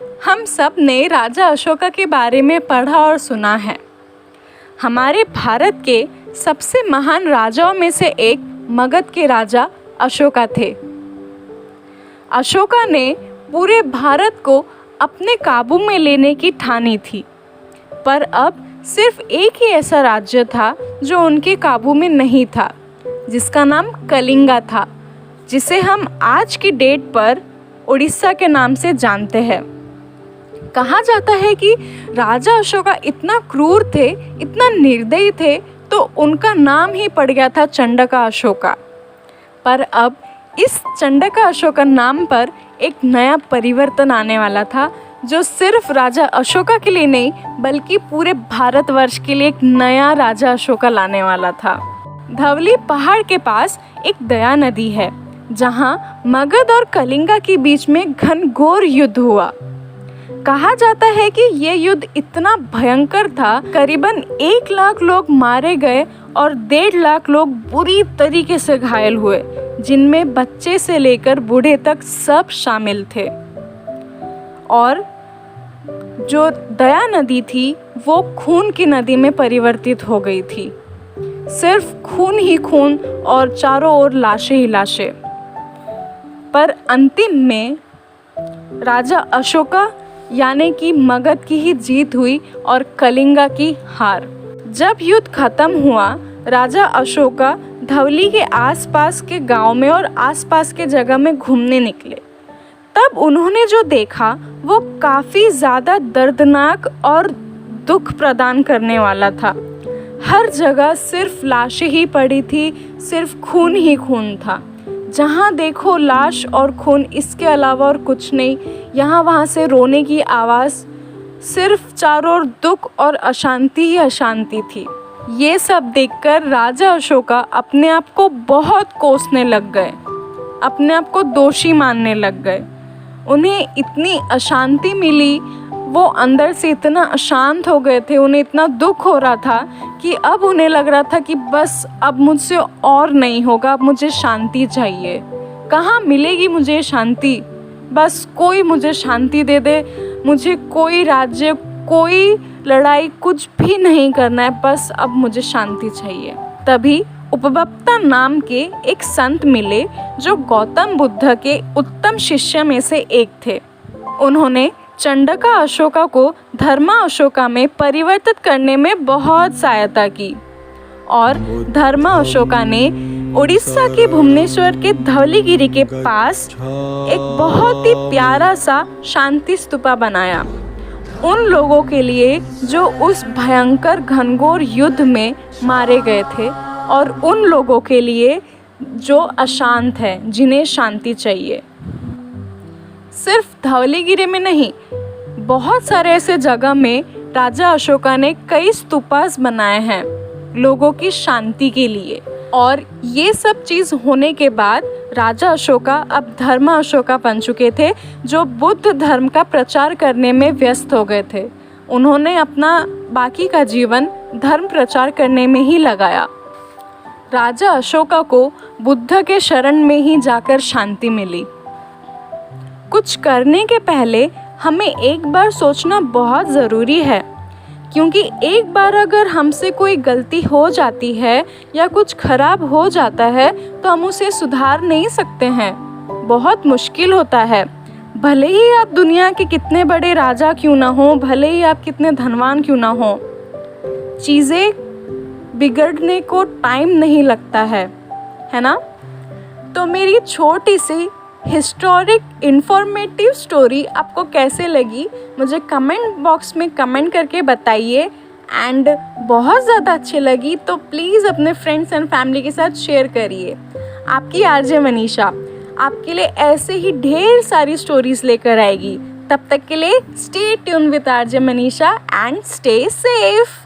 हम सब ने राजा अशोका के बारे में पढ़ा और सुना है। हमारे भारत के सबसे महान राजाओं में से एक मगध के राजा अशोका थे। अशोका ने पूरे भारत को अपने काबू में लेने की ठानी थी, पर अब सिर्फ एक ही ऐसा राज्य था जो उनके काबू में नहीं था, जिसका नाम कलिंगा था, जिसे हम आज की डेट पर उड़ीसा के नाम से जानते हैं। कहा जाता है कि राजा अशोका इतना क्रूर थे, इतना निर्दयी थे, तो उनका नाम ही पड़ गया था चंडका अशोका। पर अब इस चंडका अशोका नाम पर एक नया परिवर्तन आने वाला था, जो सिर्फ राजा अशोका के लिए नहीं बल्कि पूरे भारतवर्ष के लिए एक नया राजा अशोका लाने वाला था। धवली पहाड़ के पास एक दया नदी है, जहां मगध और कलिंगा के बीच में घनघोर युद्ध हुआ। कहा जाता है कि ये युद्ध इतना भयंकर था, करीबन 1 लाख लोग मारे गए और 1.5 लाख लोग बुरी तरीके से घायल हुए, जिनमें बच्चे से लेकर बूढ़े तक सब शामिल थे। और जो दया नदी थी वो खून की नदी में परिवर्तित हो गई थी। सिर्फ खून ही खून और चारों ओर लाशें ही लाशें। पर अंतिम में राजा अशोका यानी कि मगध की ही जीत हुई और कलिंगा की हार। जब युद्ध खत्म हुआ, राजा अशोका धवली के आसपास के गांव में और आसपास के जगह में घूमने निकले। तब उन्होंने जो देखा वो काफ़ी ज़्यादा दर्दनाक और दुख प्रदान करने वाला था। हर जगह सिर्फ लाशें ही पड़ी थी, सिर्फ खून ही खून था। जहाँ देखो लाश और खून, इसके अलावा और कुछ नहीं। यहाँ वहाँ से रोने की आवाज़, सिर्फ चारों ओर दुख और अशांति ही अशांति थी। ये सब देखकर राजा अशोका अपने आप को बहुत कोसने लग गए, अपने आप को दोषी मानने लग गए। उन्हें इतनी अशांति मिली, वो अंदर से इतना अशांत हो गए थे, उन्हें इतना दुख हो रहा था कि अब उन्हें लग रहा था कि बस अब मुझसे और नहीं होगा, अब मुझे शांति चाहिए। कहाँ मिलेगी मुझे शांति? बस कोई मुझे शांति दे दे, मुझे कोई राज्य, कोई लड़ाई, कुछ भी नहीं करना है, बस अब मुझे शांति चाहिए। तभी उपबप्ता नाम के एक संत मिले जो गौतम बुद्ध के उत्तम शिष्य में से एक थे। उन्होंने चंडका अशोका को धर्मा अशोका में परिवर्तित करने में बहुत सहायता की और धर्मा अशोका ने उड़ीसा के भुवनेश्वर के धवलीगिरी के पास एक बहुत ही प्यारा सा शांति स्तूपा बनाया उन लोगों के लिए जो उस भयंकर घनघोर युद्ध में मारे गए थे और उन लोगों के लिए जो अशांत हैं, जिन्हें शांति चाहिए। सिर्फ धवलीगिरी में नहीं, बहुत सारे ऐसे जगह में राजा अशोका ने कई स्तूपास बनाए हैं लोगों की शांति के लिए। और ये सब चीज़ होने के बाद राजा अशोका अब धर्मा अशोका बन चुके थे, जो बुद्ध धर्म का प्रचार करने में व्यस्त हो गए थे। उन्होंने अपना बाकी का जीवन धर्म प्रचार करने में ही लगाया। राजा अशोका को बुद्ध के शरण में ही जाकर शांति मिली। कुछ करने के पहले हमें एक बार सोचना बहुत ज़रूरी है, क्योंकि एक बार अगर हमसे कोई गलती हो जाती है या कुछ खराब हो जाता है तो हम उसे सुधार नहीं सकते हैं। बहुत मुश्किल होता है। भले ही आप दुनिया के कितने बड़े राजा क्यों ना हो, भले ही आप कितने धनवान क्यों ना हो, चीज़ें बिगड़ने को टाइम नहीं लगता है ना? तो मेरी छोटी सी हिस्टोरिक इन्फॉर्मेटिव स्टोरी आपको कैसे लगी मुझे कमेंट बॉक्स में कमेंट करके बताइए। एंड बहुत ज़्यादा अच्छी लगी तो प्लीज़ अपने फ्रेंड्स एंड फैमिली के साथ शेयर करिए। आपकी आरजे मनीषा आपके लिए ऐसे ही ढेर सारी स्टोरीज लेकर आएगी। तब तक के लिए stay tune with RJ Manisha and stay safe.